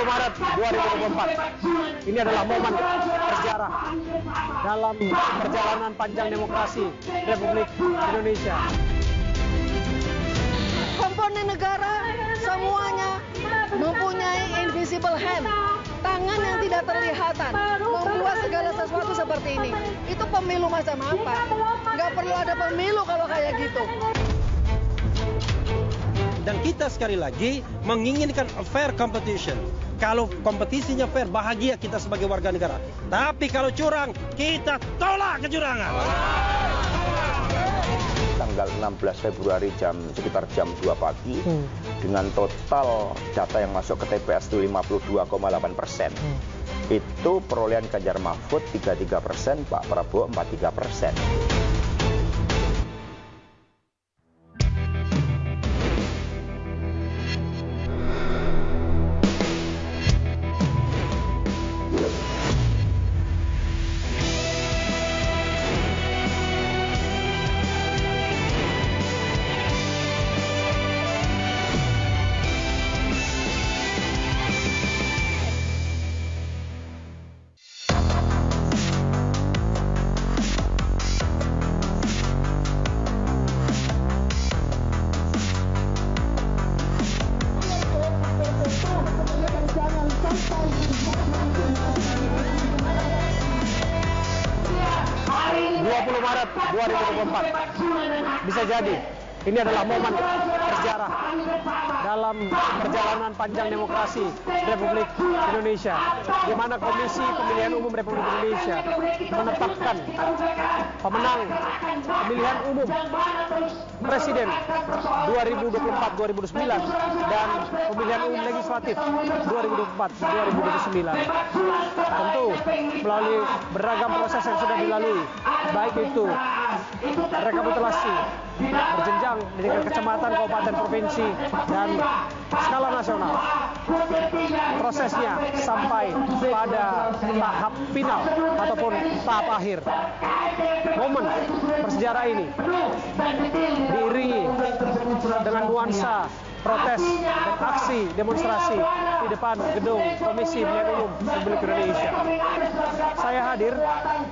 Maret 2024. Ini adalah momen bersejarah dalam perjalanan panjang demokrasi Republik Indonesia. Komponen negara semuanya mempunyai invisible hand, tangan yang tidak terlihatan, membuat segala sesuatu seperti ini. Itu pemilu macam apa? Nggak perlu ada pemilu kalau kayak gitu. Dan kita sekali lagi menginginkan a fair competition. Kalau kompetisinya fair, bahagia kita sebagai warga negara. Tapi kalau curang, kita tolak kecurangan. Tanggal 16 Februari sekitar jam 2 pagi dengan total data yang masuk ke TPS itu 52,8%. Itu perolehan Ganjar Mahfud 33%, Pak Prabowo 43%. Maret 2024. Bisa jadi ini adalah momen bersejarah dalam perjalanan panjang demokrasi Republik Indonesia, di mana Komisi Pemilihan Umum Republik Indonesia menetapkan pemenang pemilihan umum Presiden 2024-2029 dan pemilihan umum legislatif 2024-2029. Tentu melalui beragam proses yang sudah dilalui, baik itu rekapitulasi berjenjang di tingkat kecamatan, kabupaten, provinsi, dan skala nasional. Prosesnya sampai pada tahap final ataupun tahap akhir. Momen bersejarah ini diiringi dengan nuansa protes dan aksi demonstrasi di depan gedung Komisi Pemilihan Umum Republik Indonesia. Saya hadir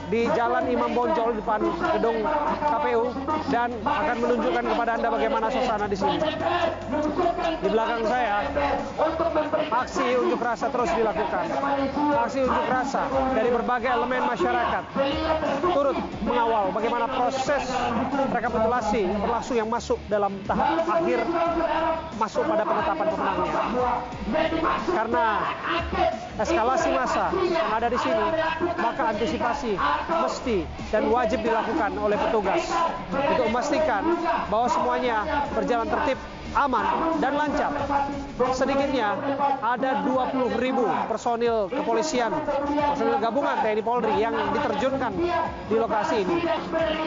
di Jalan Imam Bonjol di depan gedung KPU dan akan menunjukkan kepada Anda bagaimana suasana di sini. Di belakang saya, aksi unjuk rasa terus dilakukan. Aksi unjuk rasa dari berbagai elemen masyarakat turut mengawal bagaimana proses rekapitulasi berlangsung yang masuk dalam tahap akhir, masuk pada penetapan pemenangnya. Karena eskalasi massa yang ada di sini, maka antisipasi mesti dan wajib dilakukan oleh petugas untuk memastikan bahwa semuanya berjalan tertib, aman, dan lancar. Sedikitnya ada 20.000 personil kepolisian, personil gabungan TNI Polri yang diterjunkan di lokasi ini.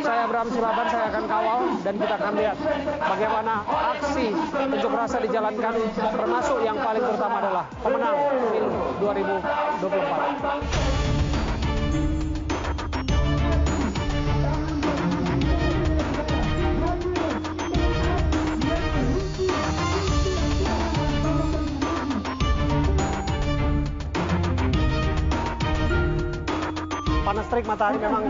Saya Abraham Suraban, saya akan kawal dan kita akan lihat bagaimana aksi unjuk rasa dijalankan, termasuk yang paling terutama adalah pemenang pemilu 2024. Panas terik matahari memang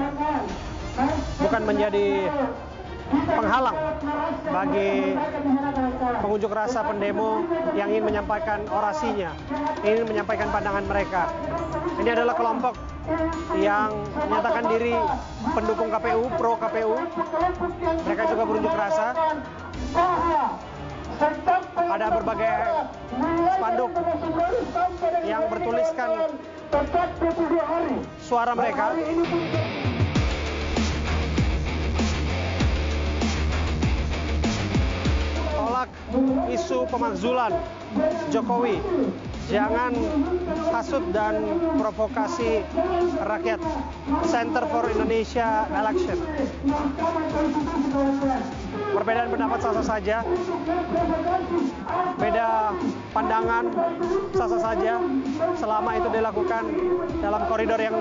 bukan menjadi penghalang bagi pengunjuk rasa pendemo yang ingin menyampaikan orasinya, ingin menyampaikan pandangan mereka. Ini adalah kelompok yang menyatakan diri pendukung KPU, pro KPU. Mereka juga berunjuk rasa. Ada berbagai spanduk yang bertuliskan suara mereka. Tolak isu pemakzulan Jokowi. Jangan hasut dan provokasi rakyat. Center for Indonesia Election. Perbedaan pendapat sah-sah saja, beda pandangan sah-sah saja, selama itu dilakukan dalam koridor yang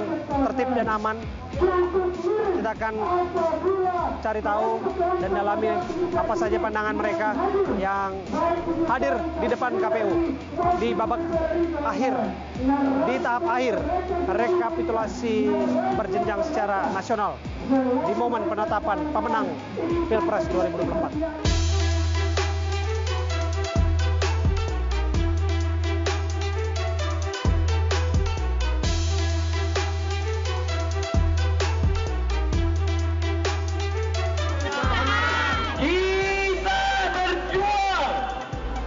tertib dan aman. Kita akan cari tahu dan dalami apa saja pandangan mereka yang hadir di depan KPU di babak akhir, di tahap akhir rekapitulasi berjenjang secara nasional di momen penetapan pemenang Pilpres 2024.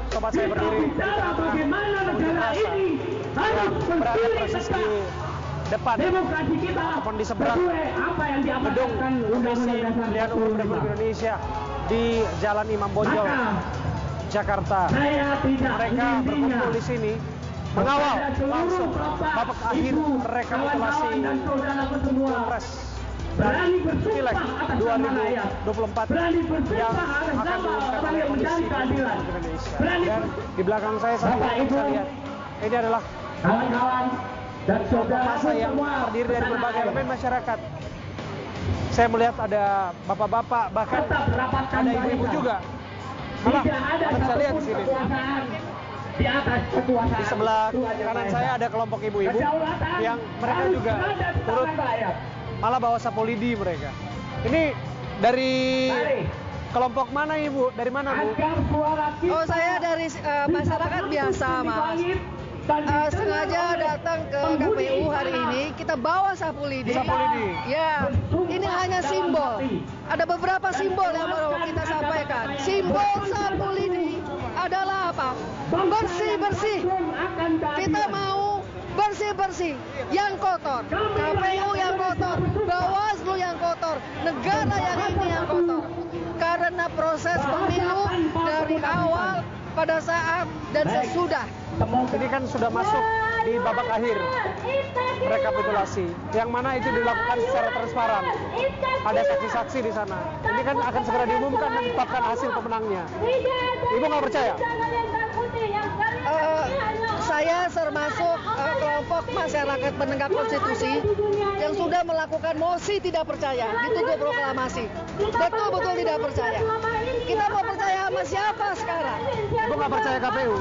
Sobat saya berdiri di tengah-tengah pengunjuk rasa yang berada persis di depan ataupun di seberang gedung Komisi Pemilihan Umum Republik Indonesia di Jalan Imam Bonjol, Jakarta. Mereka berkumpul di sini mengawal langsung babak akhir rekapitulasi Pilpres dan Pileg 2024 yang akan diumumkan oleh Komisi Pemilihan Indonesia. Dan di belakang saya bisa lihat ini adalah kelompok massa yang terdiri dari berbagai elemen masyarakat. Saya melihat ada bapak-bapak, bahkan ada ibu-ibu juga. Malah bisa lihat di sini. Di sebelah kanan saya ada kelompok ibu-ibu yang mereka juga turut malah bawa sapu lidi mereka. Ini dari kelompok mana Ibu? Dari mana Bu? Oh, saya dari masyarakat biasa, Mas. Sengaja datang ke KPU hari ini, kita bawa sapu lidi. Sapu lidi? Ya, ini hanya simbol. Ada beberapa simbol yang baru kita sampaikan. Simbol sapu lidi adalah apa? Bersih-bersih. Kita mau bersih-bersih, yang kotor, KPU yang kotor, Bawaslu yang kotor, negara yang ini yang kotor. Karena proses pemilu dari awal, pada saat, dan sesudah. Ini kan sudah masuk di babak akhir rekapitulasi, yang mana itu dilakukan secara transparan. Ada saksi-saksi di sana. Ini kan akan segera diumumkan dan ditetapkan hasil pemenangnya. Ibu nggak percaya? Saya termasuk kelompok masyarakat penegak konstitusi yang sudah melakukan mosi tidak percaya, dituduh proklamasi. Betul-betul tidak percaya. Kita mau percaya sama siapa sekarang? Ibu nggak percaya KPU?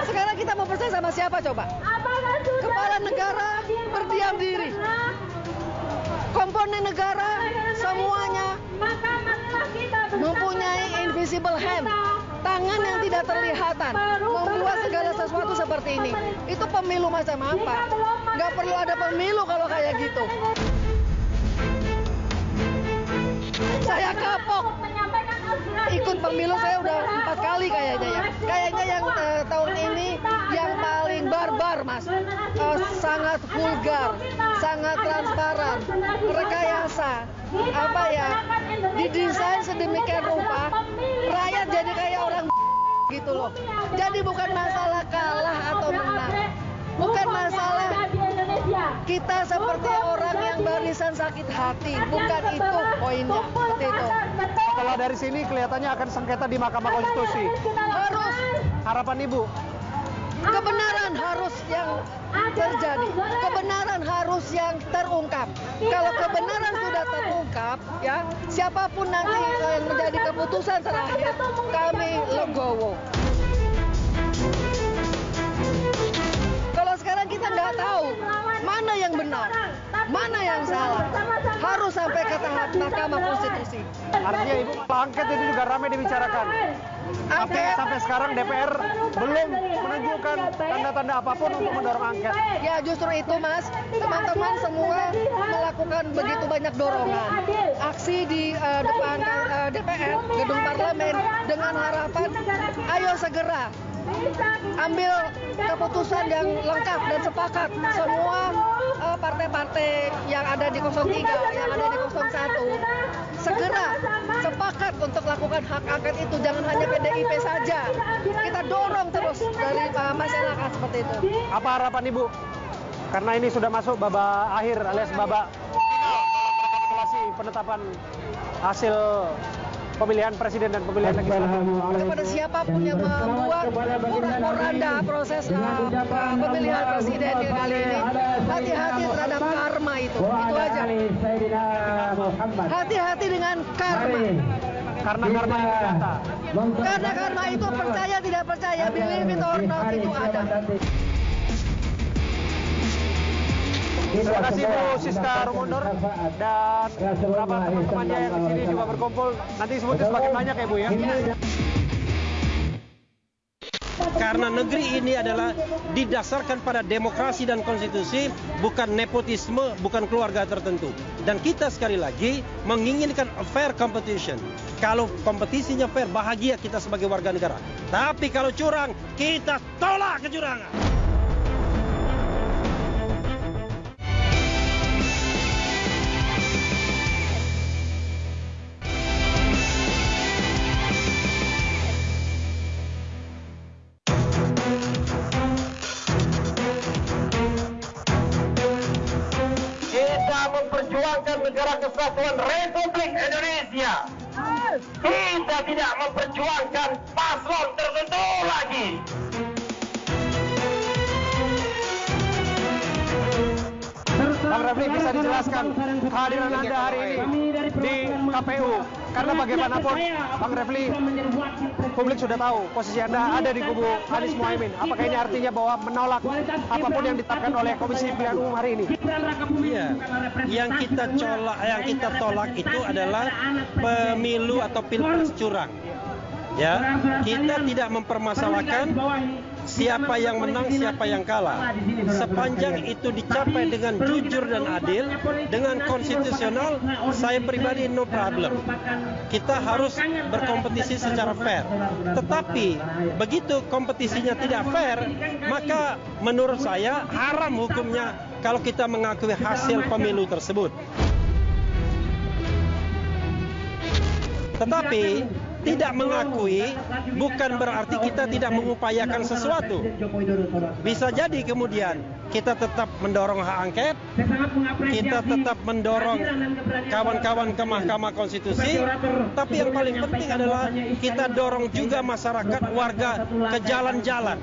Sekarang kita mau percaya sama siapa coba? Kepala negara berdiam diri. Komponen negara semuanya mempunyai invisible hand. Tangan yang tidak terlihatan membuat segala sesuatu seperti ini. Itu pemilu macam apa? Nggak perlu ada pemilu kalau kayak gitu. Saya kapok. Ikut pemilu saya udah 4 kali kayaknya ya. Kayaknya yang tahun ini yang paling barbar, Mas. Sangat vulgar, sangat transparan, rekayasa. Apa ya? Didesain sedemikian rupa, rakyat jadi kayak orang gitu loh. Jadi bukan masalah kalah atau menang. Bukan masalah kita seperti orang yang barisan sakit hati. Bukan itu poinnya. Seperti itu. Setelah dari sini kelihatannya akan sengketa di Mahkamah Konstitusi. Harus. Harapan Ibu? Kebenaran harus yang terjadi. Kebenaran harus yang terungkap. Kalau kebenaran sudah terungkap, ya siapapun nanti yang menjadi keputusan terakhir, kami legowo. Kalau sekarang kita nggak tahu mana yang benar, mana yang salah, harus sampai ke tahap Mahkamah Konstitusi. Artinya Ibu, angket itu juga ramai dibicarakan. Sampai sekarang DPR belum menunjukkan tanda-tanda apapun untuk mendorong angket. Ya justru itu Mas, teman-teman semua melakukan begitu banyak dorongan. Aksi di depan DPR, gedung parlemen, dengan harapan ayo segera ambil keputusan yang lengkap dan sepakat semua partai-partai yang ada di 03, yang ada di 01 segera sepakat untuk lakukan hak angket itu. Jangan hanya PDIP saja, kita dorong terus dari masyarakat seperti itu. Apa harapan Ibu? Karena ini sudah masuk babak akhir alias babak rekapitulasi penetapan hasil pemilihan presiden dan pemilihan legislatif. Kepada siapapun yang membuat porak-poranda proses pemilihan presiden kali ini, hati-hati terhadap karma itu aja. Hati-hati dengan karma. Karena karma yang nyata. Karena karma itu percaya tidak percaya, believe it or not, itu ada. Terima kasih Bu Siska Rumondor dan beberapa teman-temannya yang di sini juga berkumpul. Nanti sebutnya semakin banyak ya Bu ya. Karena negeri ini adalah didasarkan pada demokrasi dan konstitusi, bukan nepotisme, bukan keluarga tertentu. Dan kita sekali lagi menginginkan fair competition. Kalau kompetisinya fair, bahagia kita sebagai warga negara. Tapi kalau curang, kita tolak kecurangan. Memperjuangkan negara kesatuan Republik Indonesia. Kita tidak memperjuangkan paslon tertentu lagi. Bang Refli, bisa dijelaskan kehadiran Anda hari ini di KPU? Karena bagaimanapun, Bang Refli, publik sudah tahu posisi Anda ada di kubu Anies Muhaimin. Apakah ini artinya bahwa menolak apapun yang ditetapkan oleh Komisi Pemilihan Umum hari ini? Iya, yang kita tolak itu adalah pemilu atau pilpres curang. Ya, kita tidak mempermasalahkan siapa yang menang, siapa yang kalah. Sepanjang itu dicapai dengan jujur dan adil, dengan konstitusional, saya pribadi no problem. Kita harus berkompetisi secara fair. Tetapi begitu kompetisinya tidak fair, maka menurut saya haram hukumnya kalau kita mengakui hasil pemilu tersebut. Tetapi tidak mengakui bukan berarti kita tidak mengupayakan sesuatu. Bisa jadi kemudian kita tetap mendorong hak angket, kita tetap mendorong kawan-kawan ke Mahkamah Konstitusi, tapi yang paling penting adalah kita dorong juga masyarakat, warga ke jalan-jalan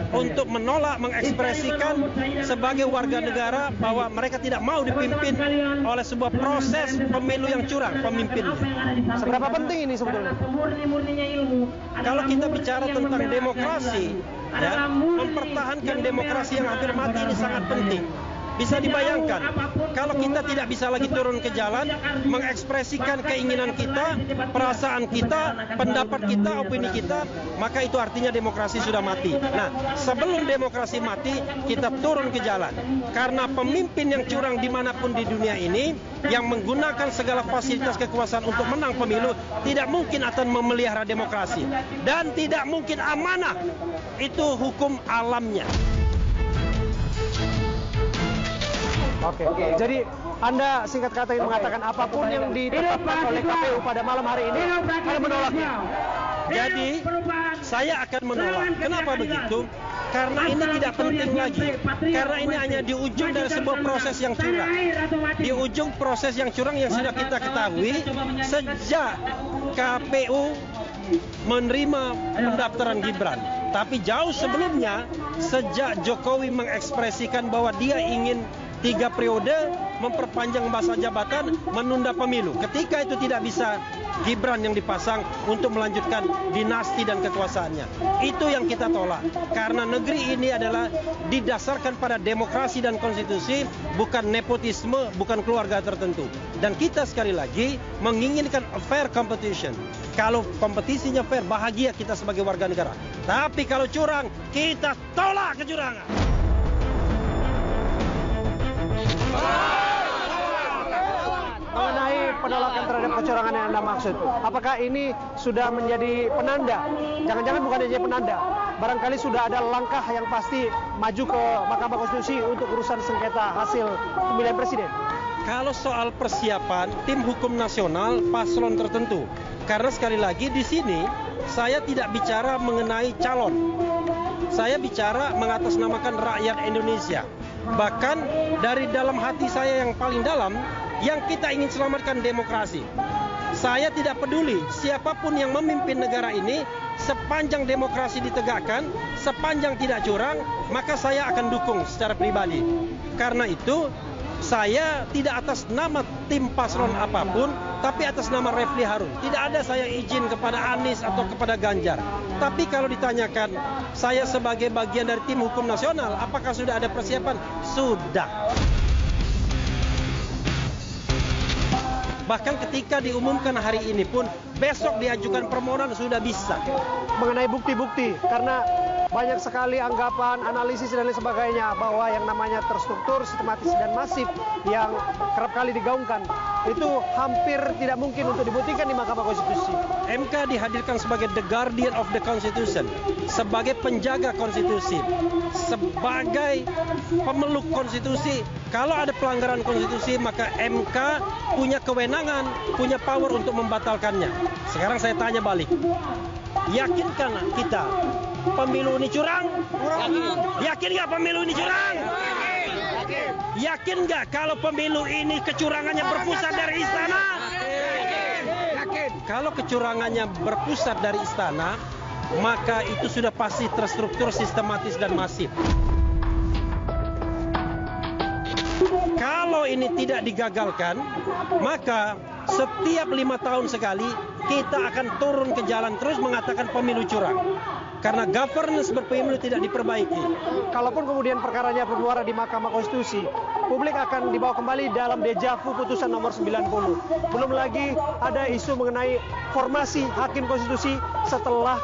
untuk menolak, mengekspresikan sebagai warga negara bahwa mereka tidak mau dipimpin oleh sebuah proses pemilu yang curang pemimpinnya. Seberapa penting ini sebetulnya? Kalau kita bicara tentang demokrasi, ya, mempertahankan demokrasi yang hampir mati ini sangat penting. Bisa dibayangkan, kalau kita tidak bisa lagi turun ke jalan, mengekspresikan keinginan kita, perasaan kita, pendapat kita, opini kita, maka itu artinya demokrasi sudah mati. Nah, sebelum demokrasi mati, kita turun ke jalan. Karena pemimpin yang curang dimanapun di dunia ini, yang menggunakan segala fasilitas kekuasaan untuk menang pemilu, tidak mungkin akan memelihara demokrasi. Dan tidak mungkin amanah. Itu hukum alamnya. Oke. Jadi Anda singkat kata ingin mengatakan apapun yang ditetapkan oleh KPU pada malam hari ini, Anda menolaknya. Jadi saya akan menolak. Kenapa begitu? Karena ini tidak penting lagi. Karena ini hanya di ujung dari sebuah proses yang curang. Di ujung proses yang curang yang sudah kita ketahui sejak KPU menerima pendaftaran Gibran. Tapi jauh sebelumnya, sejak Jokowi mengekspresikan bahwa dia ingin 3 periode, memperpanjang masa jabatan, menunda pemilu. Ketika itu tidak bisa, Gibran yang dipasang untuk melanjutkan dinasti dan kekuasaannya. Itu yang kita tolak. Karena negeri ini adalah didasarkan pada demokrasi dan konstitusi, bukan nepotisme, bukan keluarga tertentu. Dan kita sekali lagi menginginkan fair competition. Kalau kompetisinya fair, bahagia kita sebagai warga negara. Tapi kalau curang, kita tolak kecurangan. Mengenai penolakan terhadap kecurangan yang Anda maksud, apakah ini sudah menjadi penanda? Jangan-jangan bukan hanya penanda, barangkali sudah ada langkah yang pasti maju ke Mahkamah Konstitusi untuk urusan sengketa hasil pemilihan presiden? Kalau soal persiapan tim hukum nasional paslon tertentu, karena sekali lagi di sini saya tidak bicara mengenai calon, saya bicara mengatasnamakan rakyat Indonesia. Bahkan dari dalam hati saya yang paling dalam, yang kita ingin selamatkan demokrasi. Saya tidak peduli siapapun yang memimpin negara ini, sepanjang demokrasi ditegakkan, sepanjang tidak curang, maka saya akan dukung secara pribadi. Karena itu, saya tidak atas nama tim paslon apapun, tapi atas nama Refli Harun. Tidak ada saya izin kepada Anies atau kepada Ganjar. Tapi kalau ditanyakan, saya sebagai bagian dari tim hukum nasional, apakah sudah ada persiapan? Sudah. Bahkan ketika diumumkan hari ini pun, besok diajukan permohonan sudah bisa. Mengenai bukti-bukti, karena banyak sekali anggapan, analisis dan lain sebagainya bahwa yang namanya terstruktur, sistematis dan masif yang kerap kali digaungkan itu hampir tidak mungkin untuk dibuktikan di Mahkamah Konstitusi. MK dihadirkan sebagai the guardian of the constitution, sebagai penjaga konstitusi, sebagai pemeluk konstitusi. Kalau ada pelanggaran konstitusi, maka MK punya kewenangan, punya power untuk membatalkannya. Sekarang saya tanya balik, yakinkah kita pemilu ini curang? Yakin nggak pemilu ini curang? Yakin nggak kalau pemilu ini kecurangannya berpusat dari istana? Kalau kecurangannya berpusat dari istana, maka itu sudah pasti terstruktur, sistematis dan masif. Kalau ini tidak digagalkan, maka setiap 5 tahun sekali kita akan turun ke jalan terus mengatakan pemilu curang. Karena governance berpemilu tidak diperbaiki. Kalaupun kemudian perkaranya bermuara di Mahkamah Konstitusi, publik akan dibawa kembali dalam dejavu putusan nomor 90. Belum lagi ada isu mengenai formasi hakim konstitusi setelah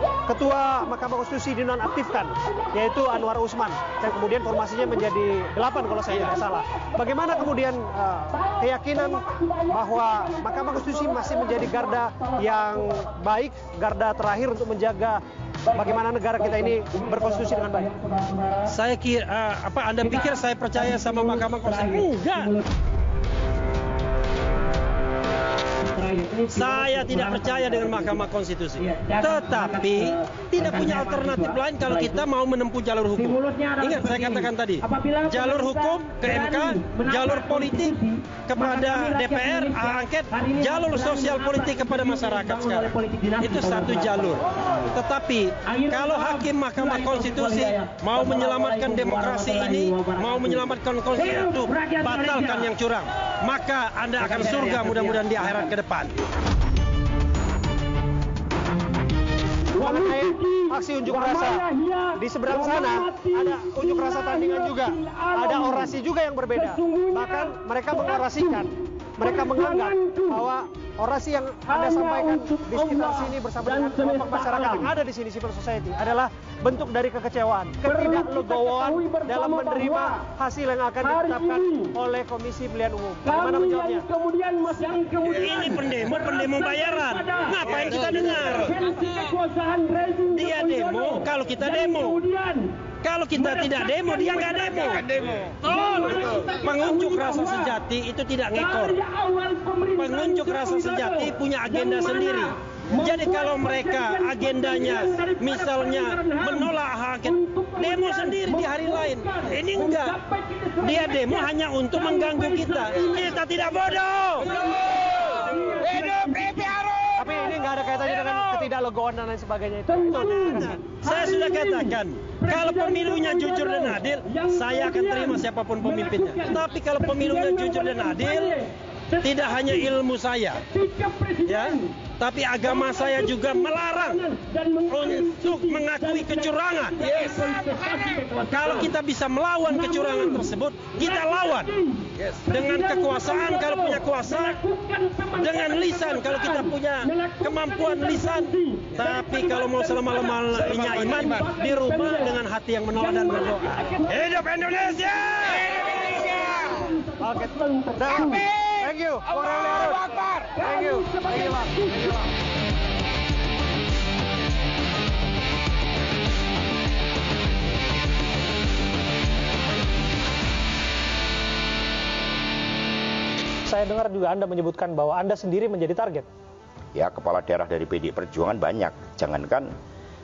Ketua Mahkamah Konstitusi dinonaktifkan, yaitu Anwar Usman, dan kemudian formasinya menjadi 8 kalau saya tidak salah. Bagaimana kemudian keyakinan bahwa Mahkamah Konstitusi masih menjadi garda yang baik, garda terakhir untuk menjaga bagaimana negara kita ini berkonstitusi dengan baik? Saya kira, Anda pikir saya percaya sama Mahkamah Konstitusi? Enggak. Saya tidak percaya dengan Mahkamah Konstitusi. Tetapi tidak punya alternatif lain kalau kita mau menempuh jalur hukum. Ingat saya katakan tadi, jalur hukum ke MK, jalur politik kepada DPR, angket, jalur sosial politik kepada masyarakat sekarang. Itu satu jalur. Tetapi kalau hakim Mahkamah Konstitusi mau menyelamatkan demokrasi ini, mau menyelamatkan konstitusi itu, batalkan yang curang, maka Anda akan surga mudah-mudahan di akhirat ke depan. Mengenai aksi unjuk rasa, di seberang sana ada unjuk rasa tandingan juga, ada orasi juga yang berbeda. Bahkan mereka mengorasikan, mereka menganggap bahwa orasi yang Anda sampaikan di sekitar sini bersama dengan kelompok masyarakat yang ada di sini, civil society, adalah bentuk dari kekecewaan, ketidaklegowoan dalam menerima hasil yang akan ditetapkan oleh Komisi Pemilihan Umum. Bagaimana menjawabnya? Ini pendemo bayaran. Ngapain kita dengar? Dia demo kalau kita demo. Kalau kita tidak demo, dia nggak demo. Pengunjuk rasa sejati itu tidak ngekor. Pengunjuk rasa sejati punya agenda sendiri. Jadi kalau mereka agendanya misalnya menolak hak angket, demo sendiri di hari lain. Ini enggak. Dia demo hanya untuk mengganggu kita. Kita tidak bodoh. Hidup Refli Harun! Tapi ini nggak ada kaitannya dengan ketidaklegoan dan lain sebagainya itu. Saya sudah katakan, kalau pemilunya jujur dan adil, saya akan terima siapapun pemimpinnya. Tapi kalau pemilunya jujur dan adil, tidak hanya ilmu saya, ya, tapi agama saya juga melarang untuk mengakui kecurangan. Yes. Kalau kita bisa melawan kecurangan tersebut, kita lawan. Dengan kekuasaan kalau punya kuasa, dengan lisan kalau kita punya kemampuan lisan. Tapi kalau mau selama-lamanya iman, di rumah dengan hati yang menolak dan berdoa. Hidup Indonesia! Oke, thank you, Bang Refli Harun. Thank you, Bang. Saya dengar juga Anda menyebutkan bahwa Anda sendiri menjadi target. Ya, kepala daerah dari PDI Perjuangan banyak. Jangankan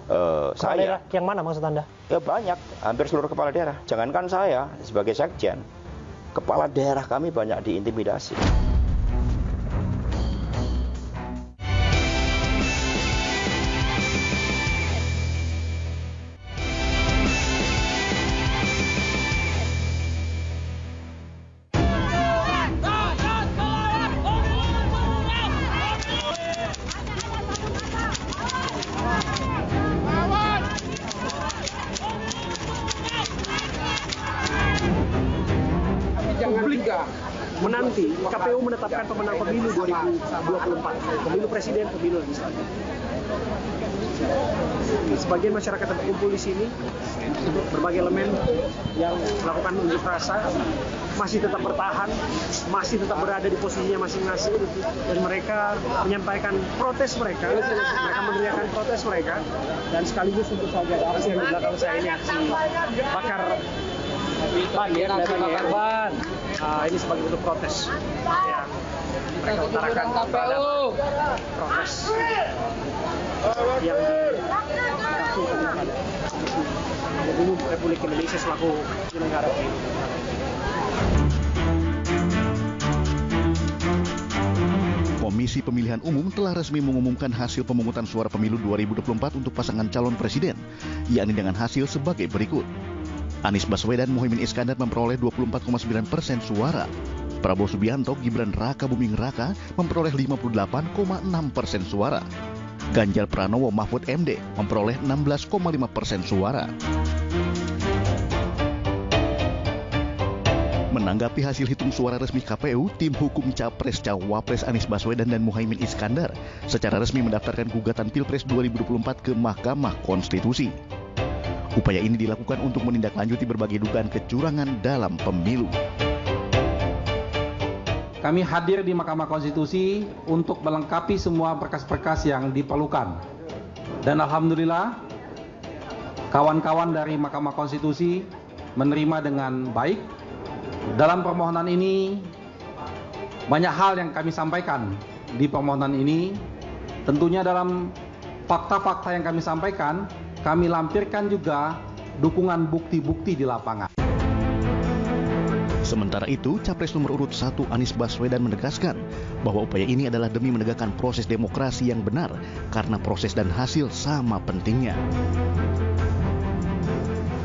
Kepala saya. daerah yang mana maksud Anda? Ya banyak, hampir seluruh kepala daerah. Jangankan saya sebagai sekjen, kepala daerah kami banyak diintimidasi. nanti KPU menetapkan pemenang pemilu 2024, pemilu presiden, pemilu legislatif. Sebagian masyarakat terkumpul di sini untuk berbagai elemen yang melakukan unjuk rasa, masih tetap bertahan, masih tetap berada di posisinya masing-masing, dan mereka menyampaikan protes mereka meneriakan protes mereka, dan sekaligus untuk saja aksi yang di belakang saya ini aksi bakar ban ya, bakar ban. Ini sebagai bentuk protes yang mereka utarakan terhadap protes yang dilakukan kepada Umum Republik Indonesia selaku penyelenggara pemilu. Komisi Pemilihan Umum telah resmi mengumumkan hasil pemungutan suara pemilu 2024 untuk pasangan calon presiden, yakni dengan hasil sebagai berikut. Anies Baswedan Muhaimin Iskandar memperoleh 24,9% suara. Prabowo Subianto Gibran Raka Buming Raka memperoleh 58,6% suara. Ganjar Pranowo Mahfud MD memperoleh 16,5% suara. Menanggapi hasil hitung suara resmi KPU, tim hukum Capres Cawapres Anies Baswedan dan Muhaimin Iskandar secara resmi mendaftarkan gugatan Pilpres 2024 ke Mahkamah Konstitusi. Upaya ini dilakukan untuk menindaklanjuti berbagai dugaan kecurangan dalam pemilu. Kami hadir di Mahkamah Konstitusi untuk melengkapi semua berkas-berkas yang diperlukan. Dan alhamdulillah, kawan-kawan dari Mahkamah Konstitusi menerima dengan baik. Dalam permohonan ini, banyak hal yang kami sampaikan di permohonan ini. Tentunya dalam fakta-fakta yang kami sampaikan, kami lampirkan juga dukungan bukti-bukti di lapangan. Sementara itu, Capres nomor urut 1 Anies Baswedan menegaskan bahwa upaya ini adalah demi menegakkan proses demokrasi yang benar karena proses dan hasil sama pentingnya.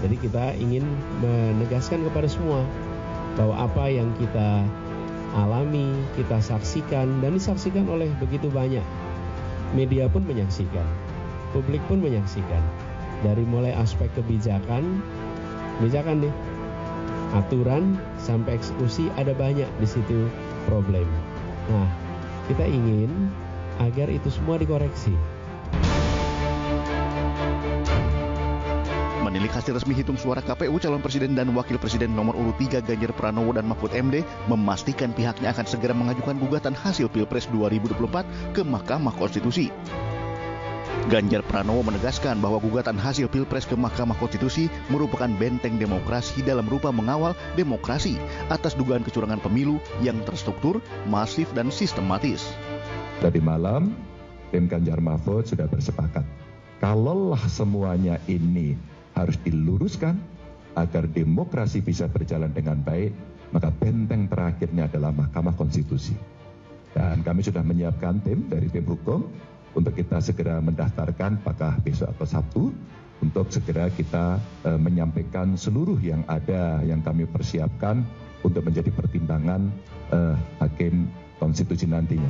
Jadi kita ingin menegaskan kepada semua bahwa apa yang kita alami, kita saksikan dan disaksikan oleh begitu banyak. Media pun menyaksikan, publik pun menyaksikan. Dari mulai aspek kebijakan nih, aturan sampai eksekusi ada banyak di situ problem. Nah, kita ingin agar itu semua dikoreksi. Menilik hasil resmi hitung suara KPU, calon presiden dan wakil presiden nomor urut 3 Ganjar Pranowo dan Mahfud MD memastikan pihaknya akan segera mengajukan gugatan hasil Pilpres 2024 ke Mahkamah Konstitusi. Ganjar Pranowo menegaskan bahwa gugatan hasil Pilpres ke Mahkamah Konstitusi merupakan benteng demokrasi dalam rupa mengawal demokrasi atas dugaan kecurangan pemilu yang terstruktur, masif, dan sistematis. Tadi malam, tim Ganjar Mahfud sudah bersepakat. Kalaulah semuanya ini harus diluruskan agar demokrasi bisa berjalan dengan baik, maka benteng terakhirnya adalah Mahkamah Konstitusi. Dan kami sudah menyiapkan tim dari tim hukum untuk kita segera mendaftarkan apakah besok atau Sabtu untuk segera kita menyampaikan seluruh yang ada yang kami persiapkan untuk menjadi pertimbangan hakim konstitusi nantinya.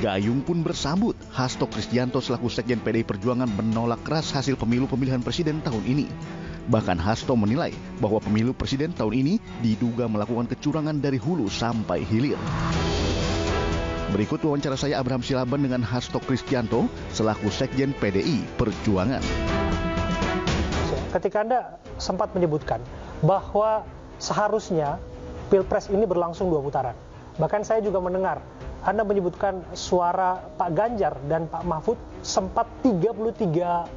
Gayung pun bersambut. Hasto Kristianto selaku Sekjen PDI Perjuangan menolak keras hasil pemilu pemilihan presiden tahun ini. Bahkan Hasto menilai bahwa pemilu presiden tahun ini diduga melakukan kecurangan dari hulu sampai hilir. Berikut wawancara saya Abraham Silaban dengan Hasto Kristianto selaku Sekjen PDI Perjuangan. Ketika Anda sempat menyebutkan bahwa seharusnya Pilpres ini berlangsung 2 putaran. Bahkan saya juga mendengar Anda menyebutkan suara Pak Ganjar dan Pak Mahfud sempat 33%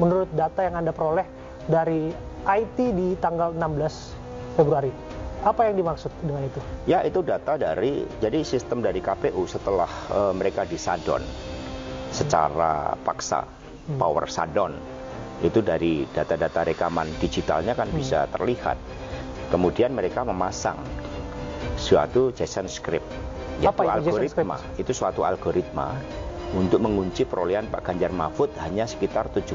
menurut data yang Anda peroleh dari IT di tanggal 16 Februari. Apa yang dimaksud dengan itu? Ya, itu data dari, jadi sistem dari KPU setelah mereka disadon secara paksa, power shutdown, itu dari data-data rekaman digitalnya kan bisa terlihat. Kemudian mereka memasang suatu JSON script, yaitu algoritma. Itu suatu algoritma untuk mengunci perolehan Pak Ganjar Mahfud hanya sekitar 17%.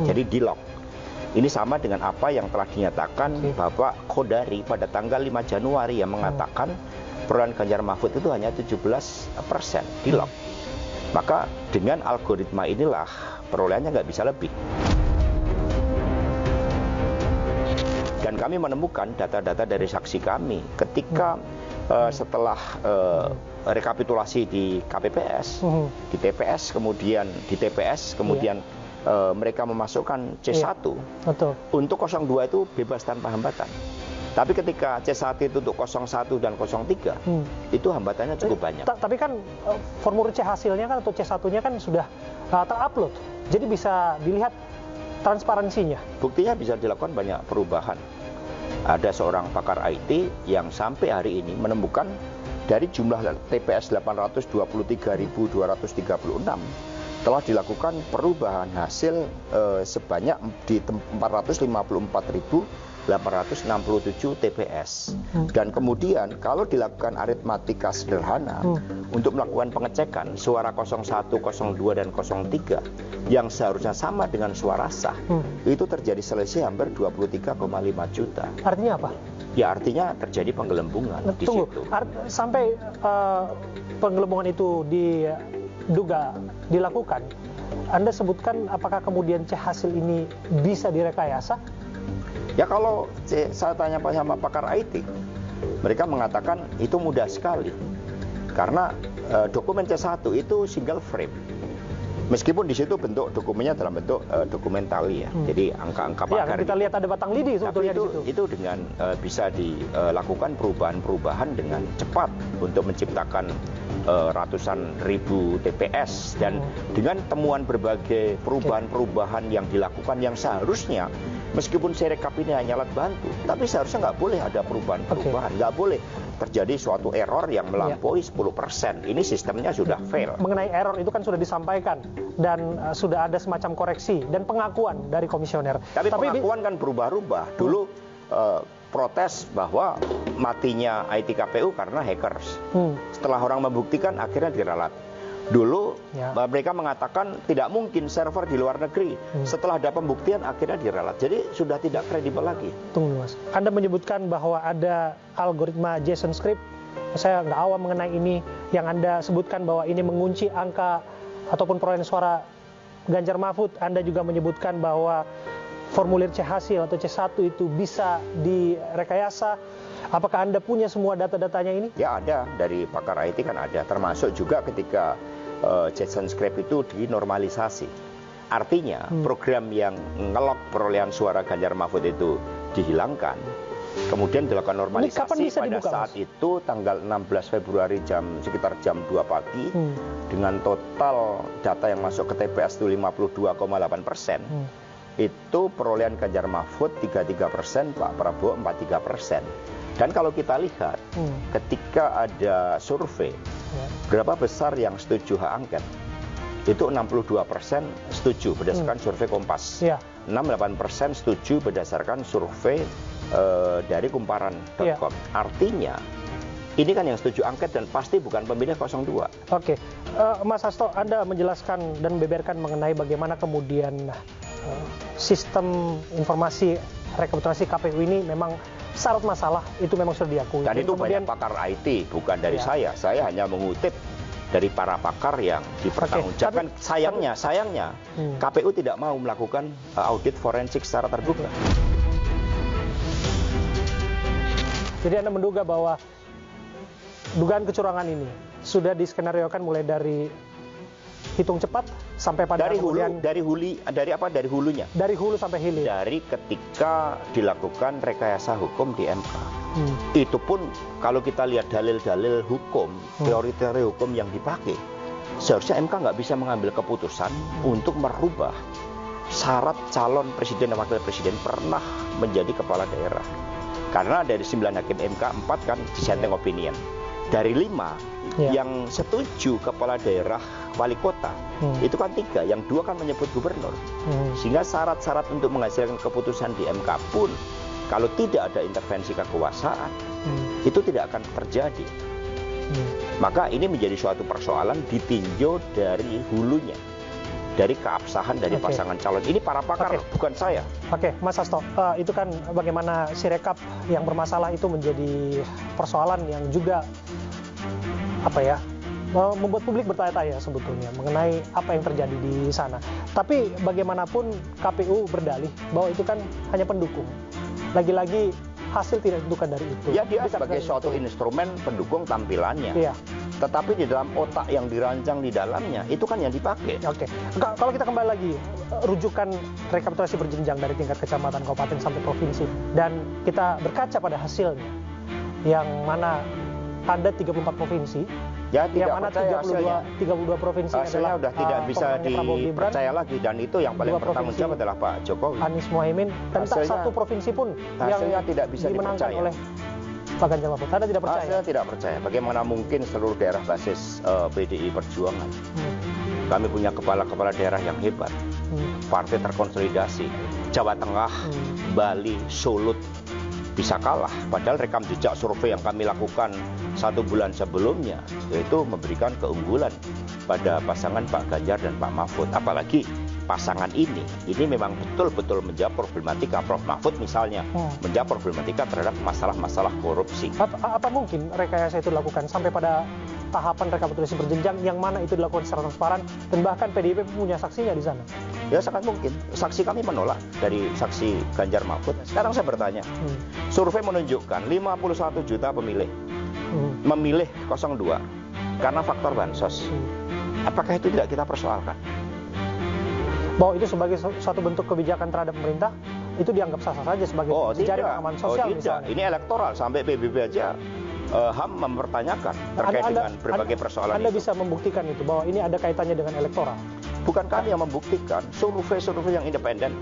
Jadi di lock. Ini sama dengan apa yang telah dinyatakan Bapak Khodari pada tanggal 5 Januari yang mengatakan perolehan Ganjar Mahfud itu hanya 17% di lock. Maka dengan algoritma inilah perolehannya nggak bisa lebih. Dan Dan kami menemukan data-data dari saksi kami ketika setelah rekapitulasi di KPPS, di TPS, kemudian di TPS, kemudian mereka memasukkan C1 untuk 02 itu bebas tanpa hambatan. Tapi ketika C1 itu untuk 01 dan 03, itu hambatannya cukup banyak. Tapi kan formulir C hasilnya kan atau C1-nya kan sudah terupload, jadi bisa dilihat transparansinya. Buktinya bisa dilakukan banyak perubahan. Ada seorang pakar IT yang sampai hari ini menemukan dari jumlah TPS 823.236 telah dilakukan perubahan hasil sebanyak di 454.867 TPS. Dan kemudian kalau dilakukan aritmatika sederhana untuk melakukan pengecekan suara 01, 02, dan 03 yang seharusnya sama dengan suara sah, itu terjadi selisih hampir 23,5 juta. Artinya apa? Ya artinya terjadi penggelembungan di situ. Sampai penggelembungan itu dilakukan, Anda sebutkan apakah kemudian C hasil ini bisa direkayasa? Ya kalau saya tanya sama pakar IT, mereka mengatakan itu mudah sekali. Karena dokumen C1 itu single frame. Meskipun di situ bentuk dokumennya dalam bentuk dokumen tali ya. Jadi angka-angka pagar. Ya, kita lihat ada batang lidi sebetulnya di situ. Itu dengan bisa dilakukan perubahan-perubahan dengan cepat untuk menciptakan ratusan ribu TPS dan dengan temuan berbagai perubahan-perubahan yang dilakukan yang seharusnya meskipun Sirekap ini hanya alat bantu, tapi seharusnya nggak boleh ada perubahan-perubahan, nggak boleh terjadi suatu error yang melampaui 10%. Ini sistemnya sudah fail. Mengenai error itu kan sudah disampaikan dan sudah ada semacam koreksi dan pengakuan dari komisioner. Tapi pengakuan kan berubah-ubah. Dulu protes bahwa matinya IT KPU karena hackers. Setelah orang membuktikan akhirnya diralat. Dulu mereka mengatakan tidak mungkin server di luar negeri. Setelah ada pembuktian akhirnya diralat. Jadi sudah tidak kredibel lagi. Tunggu Mas, Anda menyebutkan bahwa ada algoritma JSON script. Saya nggak awam mengenai ini. Yang Anda sebutkan bahwa ini mengunci angka ataupun perolehan suara Ganjar Mahfud. Anda juga menyebutkan bahwa formulir C hasil atau C1 itu bisa direkayasa. Apakah Anda punya semua data-datanya ini? Ya ada, dari pakar IT kan ada. Termasuk juga ketika JSON script itu dinormalisasi. Artinya program yang ngelok perolehan suara Ganjar Mahfud itu dihilangkan. Kemudian dilakukan normalisasi pada saat itu tanggal 16 Februari sekitar jam 2 pagi dengan total data yang masuk ke TPS itu 52,8%. Itu perolehan Ganjar Mahfud 33%, Pak Prabowo 43%. Dan kalau kita lihat ketika ada survei berapa besar yang setuju hak angket, itu 62% setuju berdasarkan survei Kompas, 68% setuju berdasarkan survei dari kumparan.com. Artinya ini kan yang setuju angket dan pasti bukan pemilih 02. Oke, Mas Hasto, Anda menjelaskan dan beberkan mengenai bagaimana kemudian sistem informasi rekapitulasi KPU ini memang syarat masalah, itu memang sudah diakui. Dan itu kemudian banyak pakar IT, bukan dari saya. Saya hanya mengutip dari para pakar yang dipertanggungjawabkan. Sayangnya KPU tidak mau melakukan audit forensik secara terbuka. Jadi Anda menduga bahwa dugaan kecurangan ini sudah diskenariokan mulai dari hitung cepat sampai pada dari hulunya. Dari hulu sampai hilir. Dari ketika dilakukan rekayasa hukum di MK. Itu pun kalau kita lihat dalil-dalil hukum, teori-teori hukum yang dipakai, seharusnya MK nggak bisa mengambil keputusan untuk merubah syarat calon presiden dan wakil presiden pernah menjadi kepala daerah. Karena dari 9 hakim MK, 4 kan dissenting opinion. Dari 5 yang setuju kepala daerah wali kota, itu kan 3, yang 2 kan menyebut gubernur. Sehingga syarat-syarat untuk menghasilkan keputusan di MK pun kalau tidak ada intervensi kekuasaan, itu tidak akan terjadi. Maka ini menjadi suatu persoalan ditinjau dari hulunya, dari keabsahan dari pasangan calon. Ini para pakar, bukan saya. Oke, Mas Hasto, itu kan bagaimana Sirekap yang bermasalah itu menjadi persoalan yang juga membuat publik bertanya-tanya sebetulnya mengenai apa yang terjadi di sana. Tapi bagaimanapun KPU berdalih bahwa itu kan hanya pendukung. lagi-lagi hasil tidak ditentukan dari itu. Ya, dia Bukan sebagai dari suatu itu. instrumen pendukung tampilannya. Iya. Tetapi di dalam otak yang dirancang di dalamnya, itu kan yang dipakai. Oke. Kalau kita kembali lagi, rujukan rekapitulasi berjenjang dari tingkat kecamatan, kabupaten sampai provinsi, dan kita berkaca pada hasilnya, yang mana ada 34 provinsi, Ya, tidak yang mana percaya hasilnya. 32 provinsi Hasilnya adalah udah tidak bisa pemenangnya Prabowo Gibran, dipercaya lagi, dan itu yang paling 2 bertanggung provinsi jawab adalah Pak Jokowi. Anies Mohaimin, dan tak Hasilnya- satu provinsi pun yang hasilnya tidak bisa dimenangkan dipercaya. oleh Pak Ganjar Mahfud. Anda tidak percaya? Saya tidak percaya. Bagaimana mungkin seluruh daerah basis PDI Perjuangan? Kami punya kepala-kepala daerah yang hebat, partai terkonsolidasi, Jawa Tengah, Bali, Sulut, bisa kalah. Padahal rekam jejak survei yang kami lakukan 1 bulan sebelumnya, yaitu memberikan keunggulan pada pasangan Pak Ganjar dan Pak Mahfud. Apalagi pasangan ini memang betul-betul menjawab problematika Prof. Mahfud misalnya, menjawab problematika terhadap masalah-masalah korupsi. Apa mungkin rekayasa itu dilakukan sampai pada tahapan rekapitulasi berjenjang yang mana itu dilakukan secara transparan dan bahkan PDIP punya saksinya di sana? Ya, sangat mungkin. Saksi kami menolak dari saksi Ganjar Mahfud. Sekarang saya bertanya, survei menunjukkan 51 juta pemilih memilih 02 karena faktor bansos. Apakah itu tidak kita persoalkan? Bahwa itu sebagai suatu bentuk kebijakan terhadap pemerintah, itu dianggap sah-sah saja sebagai jejaring pengaman sosial misalnya. Ini elektoral, sampai PBB aja HAM mempertanyakan terkait dengan berbagai persoalan Anda itu. bisa membuktikan itu, bahwa ini ada kaitannya dengan elektoral. Bukan kami yang membuktikan, survei-survei yang independen,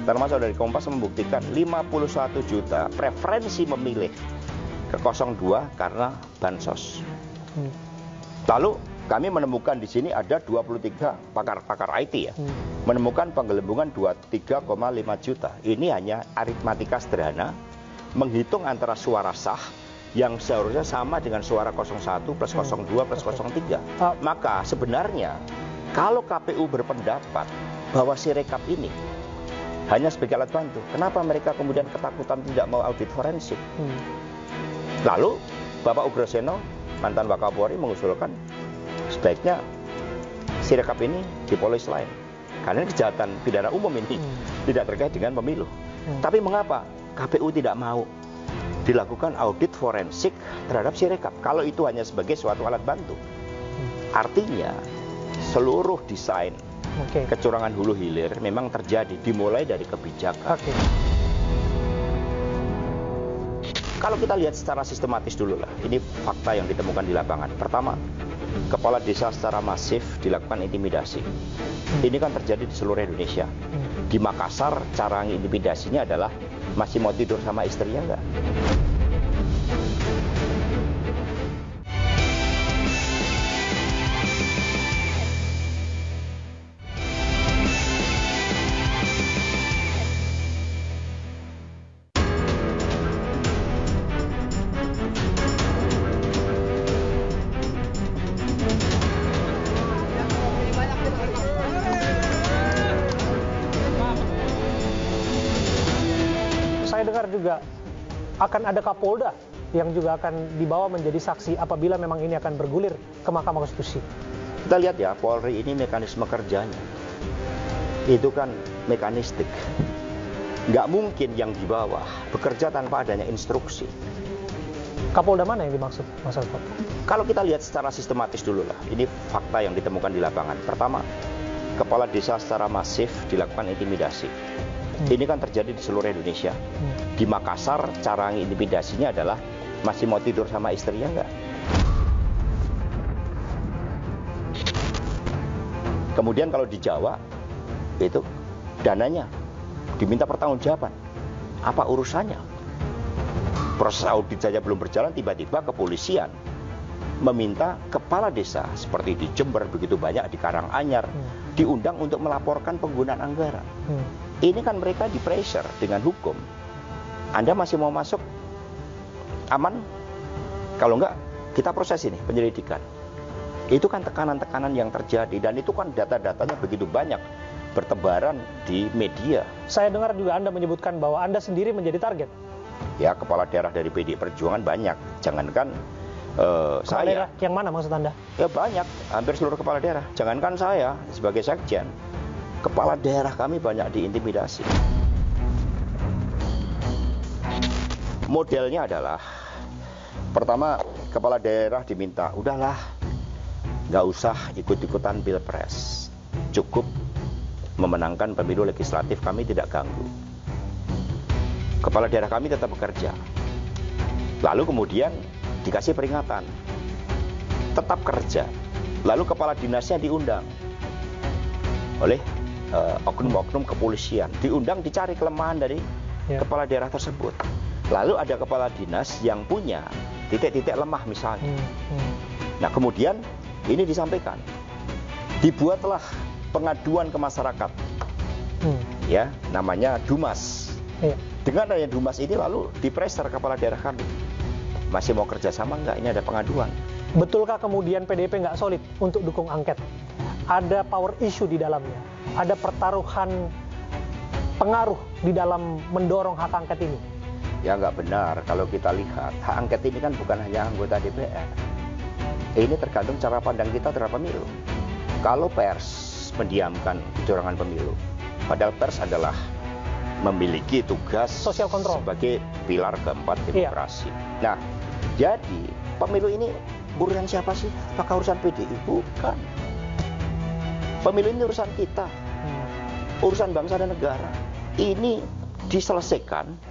termasuk dari Kompas membuktikan 51 juta preferensi memilih ke 02 karena bansos. Lalu kami menemukan di sini ada 23 pakar IT ya, menemukan penggelembungan 23,5 juta. Ini hanya aritmatika sederhana, menghitung antara suara sah yang seharusnya sama dengan suara 01 plus 02 plus 03. Maka sebenarnya kalau KPU berpendapat bahwa Sirekap ini hanya sebagai alat bantu, kenapa mereka kemudian ketakutan tidak mau audit forensik? Lalu Bapak Ugroseno, mantan Wakapolri, mengusulkan sebaiknya Sirekap ini dipolis lain, karena kejahatan pidana umum ini tidak terkait dengan pemilu. Tapi mengapa KPU tidak mau dilakukan audit forensik terhadap Sirekap kalau itu hanya sebagai suatu alat bantu? Artinya seluruh desain kecurangan hulu hilir memang terjadi dimulai dari kebijakan. Kalau kita lihat secara sistematis dulu lah, ini fakta yang ditemukan di lapangan. Pertama, kepala desa secara masif dilakukan intimidasi. Ini kan terjadi di seluruh Indonesia. Di Makassar, cara intimidasinya adalah masih mau tidur sama istrinya enggak? Saya dengar juga akan ada Kapolda yang juga akan dibawa menjadi saksi apabila memang ini akan bergulir ke Mahkamah Konstitusi. Kita lihat ya, Polri ini mekanisme kerjanya itu kan mekanistik. Nggak mungkin yang di bawah bekerja tanpa adanya instruksi. Kapolda mana yang dimaksud, Mas Asfad? Kalau kita lihat secara sistematis dulu lah, ini fakta yang ditemukan di lapangan. Pertama, kepala desa secara masif dilakukan intimidasi. Ini kan terjadi di seluruh Indonesia. Di Makassar, cara intimidasinya adalah masih mau tidur sama istrinya enggak? Kemudian kalau di Jawa, itu dananya diminta pertanggungjawaban. Apa urusannya? Proses audit saja belum berjalan, tiba-tiba kepolisian meminta kepala desa seperti di Jember begitu banyak, di Karanganyar, diundang untuk melaporkan penggunaan anggaran. Ini kan mereka di pressure dengan hukum. Anda masih mau masuk? Aman? Kalau enggak, kita proses ini, penyelidikan. Itu kan tekanan-tekanan yang terjadi, dan itu kan data-datanya begitu banyak bertebaran di media. Saya dengar juga Anda menyebutkan bahwa Anda sendiri menjadi target. Ya, kepala daerah dari PDI Perjuangan banyak. Jangankan saya. Daerah yang mana maksud Anda? Ya banyak, hampir seluruh kepala daerah. Jangankan saya sebagai sekjen, kepala daerah kami banyak diintimidasi. Modelnya adalah, pertama kepala daerah diminta, udahlah, nggak usah ikut-ikutan pilpres, cukup memenangkan pemilu legislatif, kami tidak ganggu. Kepala daerah kami tetap bekerja. Lalu kemudian dikasih peringatan, tetap kerja. Lalu kepala dinasnya diundang oleh oknum-oknum kepolisian, diundang, dicari kelemahan dari kepala daerah tersebut. Lalu ada kepala dinas yang punya titik-titik lemah misalnya. Nah kemudian ini disampaikan, dibuatlah pengaduan ke masyarakat, ya namanya Dumas. Dengan adanya Dumas ini lalu dipreser kepala daerah kami, masih mau kerjasama nggak? Ini ada pengaduan. Betulkah kemudian PDIP nggak solid untuk dukung angket? Ada power issue di dalamnya, ada pertaruhan pengaruh di dalam mendorong hak angket ini? Ya nggak benar. Kalau kita lihat, hak angket ini kan bukan hanya anggota DPR. Ini tergantung cara pandang kita terhadap pemilu. Kalau pers mendiamkan kecurangan pemilu, padahal pers adalah memiliki tugas social control sebagai pilar keempat demokrasi. Nah, jadi pemilu ini urusan siapa sih? Apakah urusan PDI? Bukan. Pemilu ini urusan kita, urusan bangsa dan negara. Ini diselesaikan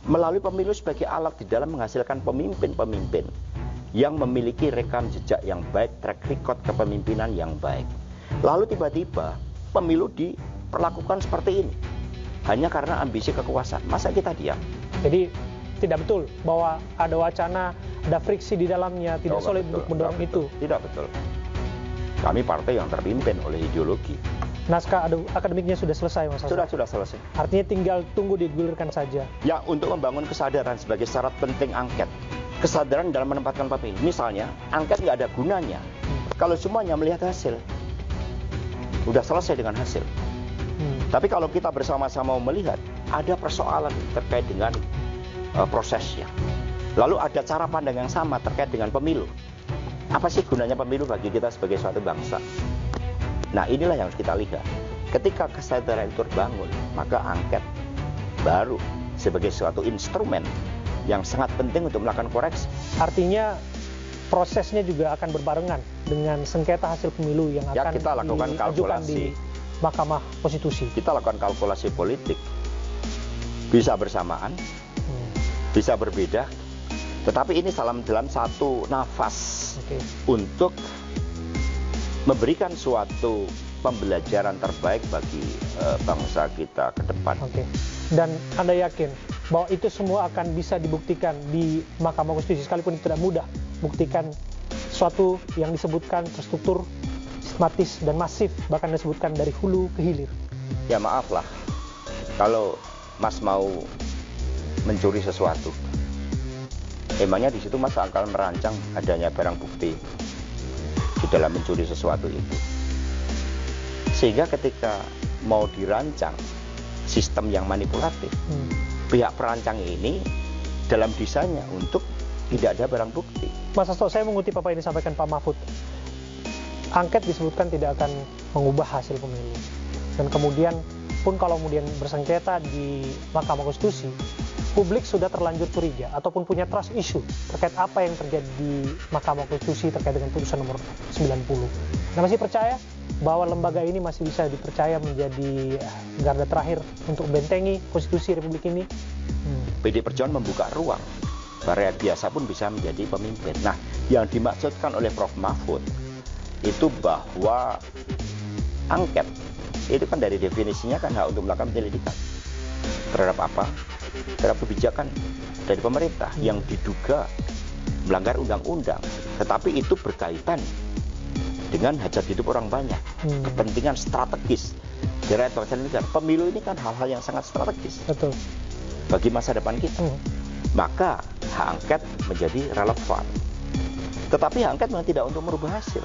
melalui pemilu sebagai alat di dalam menghasilkan pemimpin-pemimpin yang memiliki rekam jejak yang baik, track record kepemimpinan yang baik. Lalu tiba-tiba pemilu diperlakukan seperti ini hanya karena ambisi kekuasaan. Masa kita diam? Jadi tidak betul bahwa ada wacana, ada friksi di dalamnya, tidak solid untuk mendorong itu. Tidak betul. Kami partai yang terpimpin oleh ideologi. Naskah akademiknya sudah selesai, Mas Hasan? Sudah selesai. Artinya tinggal tunggu digulirkan saja. Ya, untuk membangun kesadaran sebagai syarat penting angket. Kesadaran dalam menempatkan pemilu. Misalnya, angket nggak ada gunanya kalau semuanya melihat hasil. Udah selesai dengan hasil. Tapi kalau kita bersama-sama melihat ada persoalan terkait dengan prosesnya, lalu ada cara pandang yang sama terkait dengan pemilu. Apa sih gunanya pemilu bagi kita sebagai suatu bangsa? Nah inilah yang harus kita lihat. Ketika kesadaran itu terbangun, maka angket baru sebagai suatu instrumen yang sangat penting untuk melakukan koreksi. Artinya prosesnya juga akan berbarengan dengan sengketa hasil pemilu yang akan kita lakukan diajukan di Mahkamah Konstitusi. Kita lakukan kalkulasi politik, bisa bersamaan, bisa berbeda, tetapi ini dalam satu nafas untuk memberikan suatu pembelajaran terbaik bagi bangsa kita ke depan. Dan Anda yakin bahwa itu semua akan bisa dibuktikan di Mahkamah Konstitusi, sekalipun itu tidak mudah buktikan suatu yang disebutkan terstruktur, sistematis dan masif, bahkan disebutkan dari hulu ke hilir. Ya maaf lah, kalau Mas mau mencuri sesuatu, emangnya di situ Mas akan merancang adanya barang bukti di dalam mencuri sesuatu itu. Sehingga ketika mau dirancang sistem yang manipulatif, pihak perancang ini dalam desainnya untuk tidak ada barang bukti. Mas Hasto, saya mengutip apa yang disampaikan Pak Mahfud. Angket disebutkan tidak akan mengubah hasil pemilu. Dan kemudian pun kalau kemudian bersengketa di Mahkamah Konstitusi, publik sudah terlanjur curiga ataupun punya trust issue terkait apa yang terjadi di Mahkamah Konstitusi terkait dengan putusan nomor 90. Nah, masih percaya bahwa lembaga ini masih bisa dipercaya menjadi garda terakhir untuk membentengi konstitusi Republik ini? PD Perjuangan membuka ruang, rakyat biasa pun bisa menjadi pemimpin. Nah, yang dimaksudkan oleh Prof. Mahfud itu bahwa angket itu kan dari definisinya kan hak untuk melakukan penyelidikan terhadap apa? Terhadap kebijakan dari pemerintah yang diduga melanggar undang-undang, tetapi itu berkaitan dengan hajat hidup orang banyak, kepentingan strategis di rakyat bangsa dan negara. Pemilu ini kan hal-hal yang sangat strategis. Betul. Bagi masa depan kita. Maka hak angket menjadi relevan. Tetapi hak angket memang tidak untuk merubah hasil.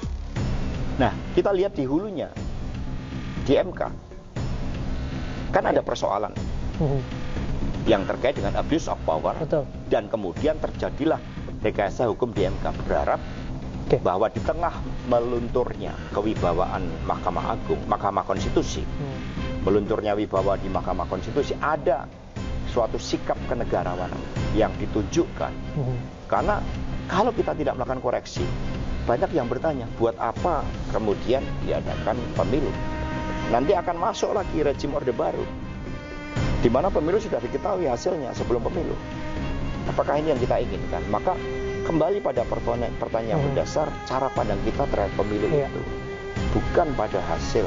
Nah, kita lihat di hulunya, di MK, kan ada persoalan yang terkait dengan abuse of power. Betul. Dan kemudian terjadilah rekayasa hukum di MK. Berharap bahwa di tengah melunturnya kewibawaan Mahkamah Agung, Mahkamah Konstitusi, melunturnya wibawa di Mahkamah Konstitusi, ada suatu sikap kenegarawanan yang ditunjukkan. Karena kalau kita tidak melakukan koreksi, banyak yang bertanya, buat apa kemudian diadakan pemilu? Nanti akan masuk lagi rezim Orde Baru, di mana pemilu sudah diketahui hasilnya sebelum pemilu. Apakah ini yang kita inginkan? Maka kembali pada pertanyaan mendasar, cara pandang kita terhadap pemilu itu bukan pada hasil,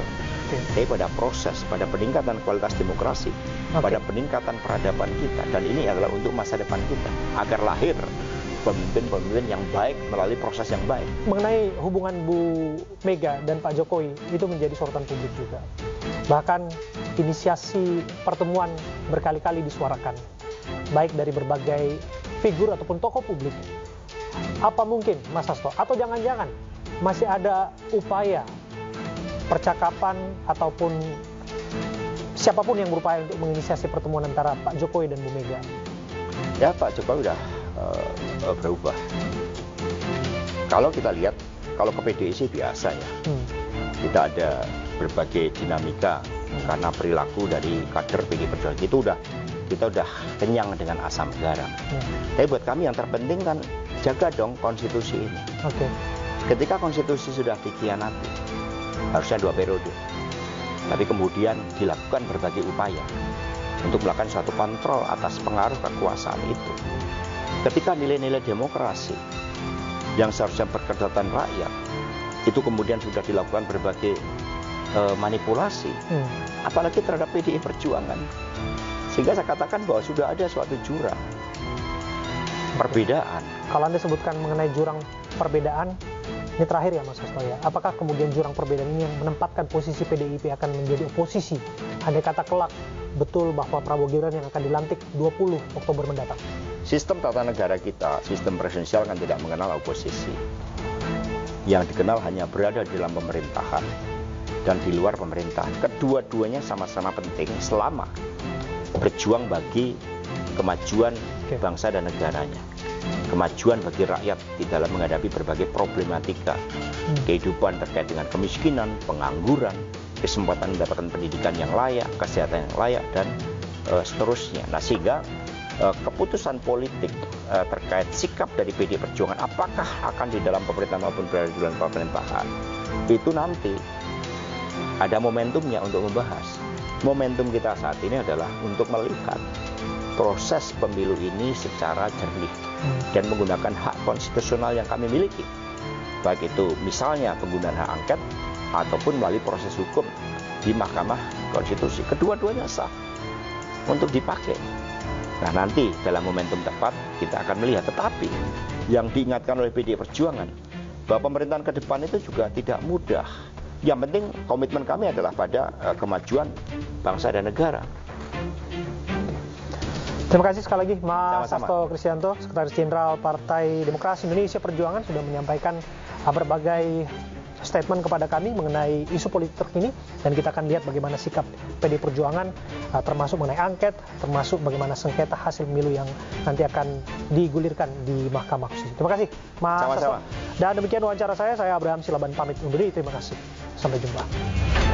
tapi pada proses, pada peningkatan kualitas demokrasi, pada peningkatan peradaban kita. Dan ini adalah untuk masa depan kita, agar lahir pemimpin-pemimpin yang baik melalui proses yang baik. Mengenai hubungan Bu Mega dan Pak Jokowi, itu menjadi sorotan publik juga. Bahkan inisiasi pertemuan berkali-kali disuarakan, baik dari berbagai figur ataupun tokoh publik. Apa mungkin, Mas Hasto, atau jangan-jangan masih ada upaya percakapan ataupun siapapun yang berupaya untuk menginisiasi pertemuan antara Pak Jokowi dan Bu Mega? Ya, Pak Jokowi udah berubah. Kalau kita lihat, kalau ke PDI sih biasa ya. Kita ada berbagai dinamika karena perilaku dari kader PDI Perjuangan itu kita udah kenyang dengan asam garam. Tapi buat kami yang terpenting kan jaga dong konstitusi ini. Ketika konstitusi sudah dikhianati, harusnya 2 periode. Tapi kemudian dilakukan berbagai upaya untuk melakukan suatu kontrol atas pengaruh kekuasaan itu. Ketika nilai-nilai demokrasi yang seharusnya berkedaulatan rakyat itu kemudian sudah dilakukan berbagai manipulasi, apalagi terhadap PDI Perjuangan, sehingga saya katakan bahwa sudah ada suatu jurang perbedaan. Kalau Anda sebutkan mengenai jurang perbedaan, ini terakhir ya Mas Hasto ya, apakah kemudian jurang perbedaan ini yang menempatkan posisi PDIP akan menjadi oposisi? Andai kata kelak betul bahwa Prabowo Gibran yang akan dilantik 20 Oktober mendatang. Sistem tata negara kita, sistem presidensial kan tidak mengenal oposisi. Yang dikenal hanya berada di dalam pemerintahan dan di luar pemerintahan. Kedua-duanya sama-sama penting selama berjuang bagi kemajuan bangsa dan negaranya. Kemajuan bagi rakyat di dalam menghadapi berbagai problematika kehidupan terkait dengan kemiskinan, pengangguran, kesempatan mendapatkan pendidikan yang layak, kesehatan yang layak, dan seterusnya. Nah, sehingga keputusan politik terkait sikap dari PDI Perjuangan apakah akan di dalam pemerintahan maupun berada di luar pemerintahan, itu nanti ada momentumnya untuk membahas. Momentum kita saat ini adalah untuk melihat proses pemilu ini secara jernih dan menggunakan hak konstitusional yang kami miliki, baik itu misalnya penggunaan hak angket ataupun melalui proses hukum di Mahkamah Konstitusi. Kedua-duanya sah untuk dipakai. Nah, nanti dalam momentum tepat kita akan melihat. Tetapi yang diingatkan oleh PDI Perjuangan bahwa pemerintahan ke depan itu juga tidak mudah. Yang penting komitmen kami adalah pada kemajuan bangsa dan negara. Terima kasih sekali lagi Mas Hasto Kristianto, Sekretaris Jenderal Partai Demokrasi Indonesia Perjuangan, sudah menyampaikan berbagai statement kepada kami mengenai isu politik terkini, dan kita akan lihat bagaimana sikap PDI Perjuangan termasuk mengenai angket, termasuk bagaimana sengketa hasil pemilu yang nanti akan digulirkan di Mahkamah Konstitusi. Terima kasih Mas Hasto. Dan demikian wawancara saya Abraham Silaban pamit undur diri. Terima kasih. Sampai jumpa.